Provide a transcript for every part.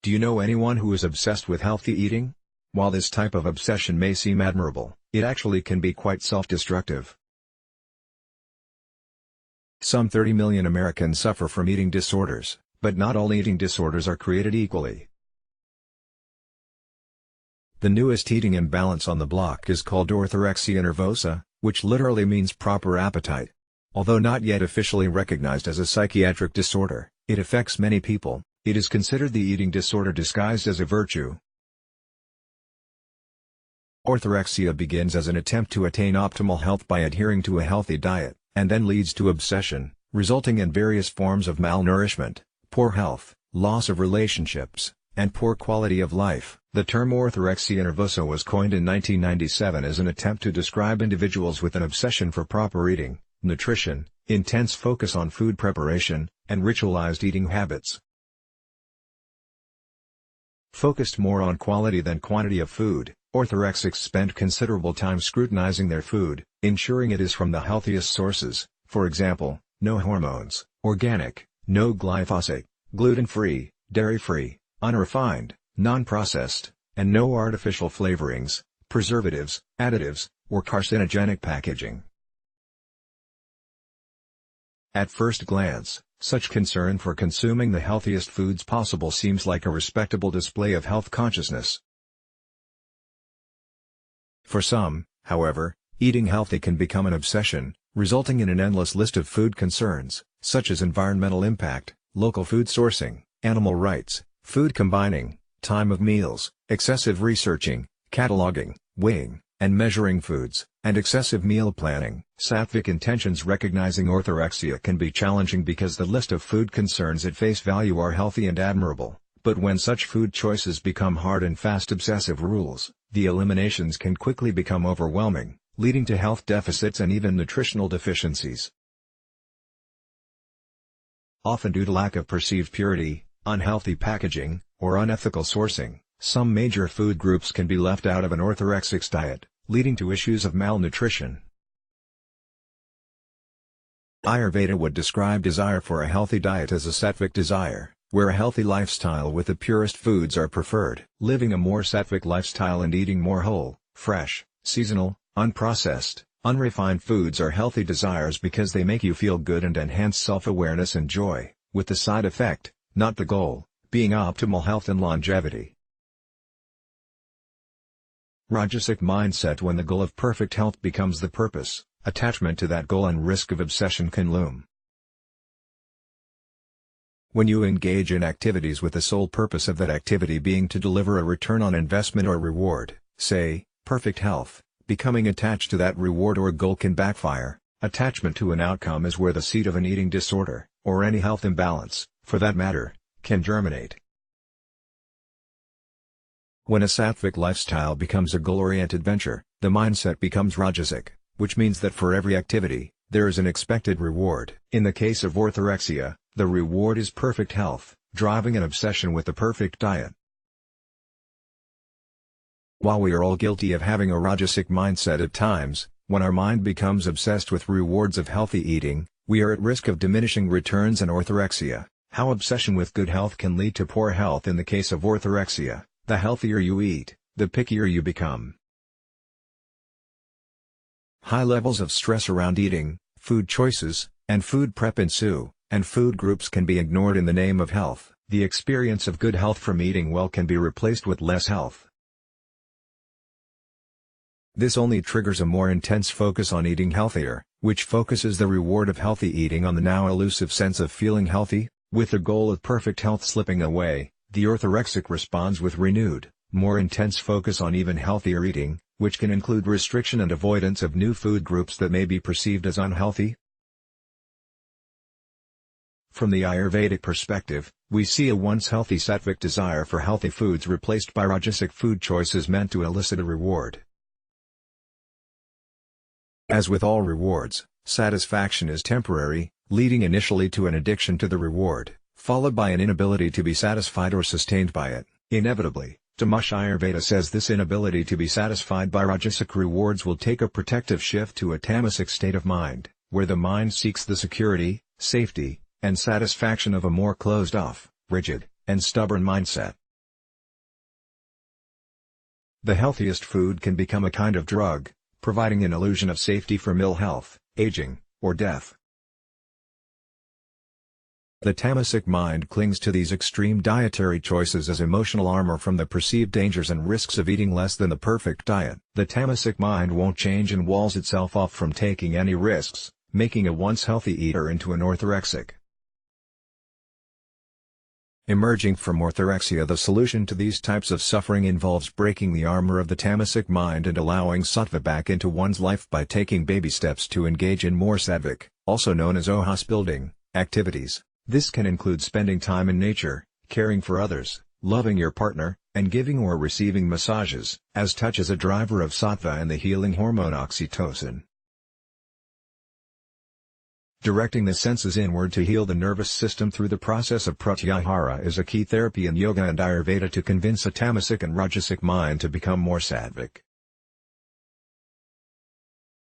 Do you know anyone who is obsessed with healthy eating? While this type of obsession may seem admirable, it actually can be quite self-destructive. Some 30 million Americans suffer from eating disorders, but not all eating disorders are created equally. The newest eating imbalance on the block is called orthorexia nervosa, which literally means proper appetite. Although not yet officially recognized as a psychiatric disorder, it affects many people. It is considered the eating disorder disguised as a virtue. Orthorexia begins as an attempt to attain optimal health by adhering to a healthy diet, and then leads to obsession, resulting in various forms of malnourishment, poor health, loss of relationships, and poor quality of life. The term orthorexia nervosa was coined in 1997 as an attempt to describe individuals with an obsession for proper eating, nutrition, intense focus on food preparation, and ritualized eating habits. Focused more on quality than quantity of food, orthorexics spend considerable time scrutinizing their food, ensuring it is from the healthiest sources, for example, no hormones, organic, no glyphosate, gluten-free, dairy-free, unrefined, non-processed, and no artificial flavorings, preservatives, additives, or carcinogenic packaging. At first glance, such concern for consuming the healthiest foods possible seems like a respectable display of health consciousness. For some, however, eating healthy can become an obsession, resulting in an endless list of food concerns, such as environmental impact, local food sourcing, animal rights, food combining, time of meals, excessive researching, cataloging, weighing, and measuring foods, and excessive meal planning. Sattvic intentions recognizing orthorexia can be challenging because the list of food concerns at face value are healthy and admirable, but when such food choices become hard and fast obsessive rules, the eliminations can quickly become overwhelming, leading to health deficits and even nutritional deficiencies. Often due to lack of perceived purity, unhealthy packaging, or unethical sourcing, some major food groups can be left out of an orthorexic's diet, leading to issues of malnutrition. Ayurveda would describe desire for a healthy diet as a sattvic desire, where a healthy lifestyle with the purest foods are preferred. Living a more sattvic lifestyle and eating more whole, fresh, seasonal, unprocessed, unrefined foods are healthy desires because they make you feel good and enhance self-awareness and joy, with the side effect, not the goal, being optimal health and longevity. Rajasic mindset: when the goal of perfect health becomes the purpose, attachment to that goal and risk of obsession can loom. When you engage in activities with the sole purpose of that activity being to deliver a return on investment or reward, say, perfect health, becoming attached to that reward or goal can backfire. Attachment to an outcome is where the seed of an eating disorder, or any health imbalance, for that matter, can germinate. When a sattvic lifestyle becomes a goal-oriented venture, the mindset becomes rajasic, which means that for every activity, there is an expected reward. In the case of orthorexia, the reward is perfect health, driving an obsession with the perfect diet. While we are all guilty of having a rajasic mindset at times, when our mind becomes obsessed with rewards of healthy eating, we are at risk of diminishing returns and orthorexia. How obsession with good health can lead to poor health. In the case of orthorexia, the healthier you eat, the pickier you become. High levels of stress around eating, food choices, and food prep ensue, and food groups can be ignored in the name of health. The experience of good health from eating well can be replaced with less health. This only triggers a more intense focus on eating healthier, which focuses the reward of healthy eating on the now elusive sense of feeling healthy. With the goal of perfect health slipping away, the orthorexic responds with renewed, more intense focus on even healthier eating, which can include restriction and avoidance of new food groups that may be perceived as unhealthy. From the Ayurvedic perspective, we see a once healthy sattvic desire for healthy foods replaced by rajasic food choices meant to elicit a reward. As with all rewards, satisfaction is temporary, leading initially to an addiction to the reward, followed by an inability to be satisfied or sustained by it. Inevitably, Tamasha Ayurveda says this inability to be satisfied by rajasic rewards will take a protective shift to a tamasic state of mind, where the mind seeks the security, safety, and satisfaction of a more closed-off, rigid, and stubborn mindset. The healthiest food can become a kind of drug, providing an illusion of safety from ill health, aging, or death. The tamasic mind clings to these extreme dietary choices as emotional armor from the perceived dangers and risks of eating less than the perfect diet. The tamasic mind won't change and walls itself off from taking any risks, making a once healthy eater into an orthorexic. Emerging from orthorexia, the solution to these types of suffering involves breaking the armor of the tamasic mind and allowing sattva back into one's life by taking baby steps to engage in more sattvic, also known as ohas building, activities. This can include spending time in nature, caring for others, loving your partner, and giving or receiving massages, as touch is a driver of sattva and the healing hormone oxytocin. Directing the senses inward to heal the nervous system through the process of pratyahara is a key therapy in yoga and Ayurveda to convince a tamasic and rajasic mind to become more sattvic.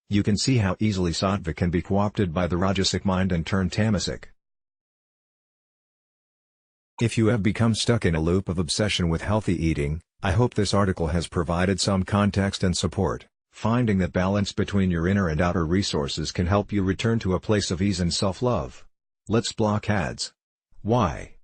You can see how easily sattva can be co-opted by the rajasic mind and turn tamasic. If you have become stuck in a loop of obsession with healthy eating, I hope this article has provided some context and support. Finding that balance between your inner and outer resources can help you return to a place of ease and self-love. Let's block ads. Why?